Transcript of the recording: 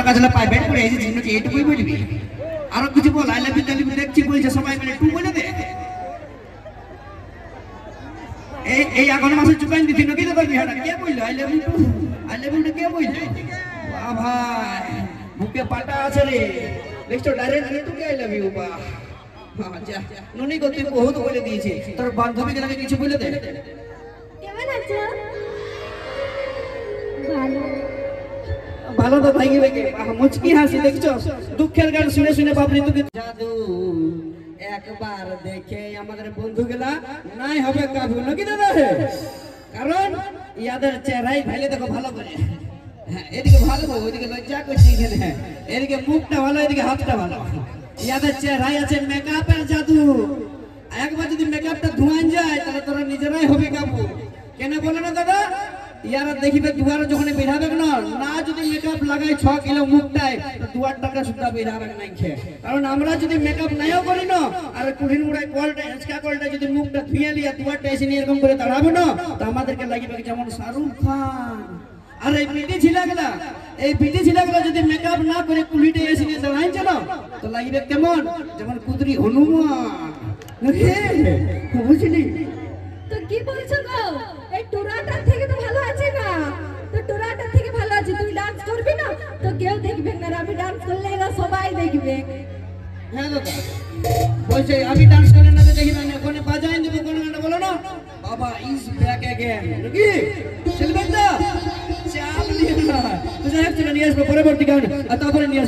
কাছে প্রাইভেট করে এসেছি নাকি এইটুকুই বলবি? আরো কিছু বল। আই লাভ ইউ দেখছি বলছে সবাই মিলে, একটু বলে দে। এই আগামী মাসে চুকাই দিতি নাকি তো পারবি? হ্যাঁ কে বললো I love you too? I love you কে বললো? বাহ ভাই বুকে পাটা আছে রে, দেখছো ডাইরেক্ট তোকে আই লাভ ইউ। বাহ আচ্ছা নুনি গো তুই বহুত বলে দিয়েছি, তোর বান্ধবীকে নাকি কিছু বলে দে। কেমন আছো? ভালো। ভালো তো ভাইকে ভাইকে মুচকি হাসি, দেখছো দুঃখের গান শুনে শুনে বাবরি তোকে জাদু একবার দেখে আমাদের বন্ধু গেলা নাই হবে কাবু নাকি দাদা? কারণ ইয়াদের চেহারাই ভাইলে দেখো ভালো করে। হ্যাঁ এদিকে ভালো, ওইদিকে লজ্জা করছি এখানে, এদিকে মুখটা ভালো, এদিকে হাতটা ভালো। ইয়াদের চেহারাই আছে মেকআপের জাদু। একবার যদি মেকআপটা ধোঁয়ান যায় তাহলে তোরা নিজেরাই হবে কাবু। কেন বলে না দাদা? ইয়ারা দেখিবে দুয়ারে যখন বেড়াবে না, না যদি মেকআপ লাগাই 6 কিলো মুখটায়, দুয়ার টাকা সুদ্ধা বেড়াবে না খেয়ে। কারণ আমরা যদি মেকআপ নাইও করি না, আর কুড়ির মুড়ায় কলটা হেঁচকা কলটা যদি মুখটা ধুয়ে লিয়া দুয়ারটা এসে নিয়ে এরকম করে দাঁড়াবে না, তো আমাদেরকে লাগবে যেমন শাহরুখ খান। আর এই বিটি ছিলাগুলা যদি মেকআপ না করে কুড়িটা এসে নিয়ে দাঁড়াইছে না, তো লাগবে কেমন যেমন কুদরি হনুমান। বুঝলি? তো কি বলছো গো? এই টুরাটা থেকে তো ভালো আছে না? তো টুরাটা থেকে ভালো আছে। তুই ডান্স করবি না তো কেউ দেখবে না, আমি ডান্স করলে এরা সবাই দেখবে। হ্যাঁ দাদা বলছে আমি ডান্স করলে না তো দেখবে না, ওখানে বাজাই দেবো কোনো গানটা বলো না, বাবা ইজ ব্যাক অ্যাগেন নাকি সিলভেস্টার চাপ নিয়ে না। তো যাই হোক নিয়ে আসবো পরবর্তী গান, আর তারপরে নিয়ে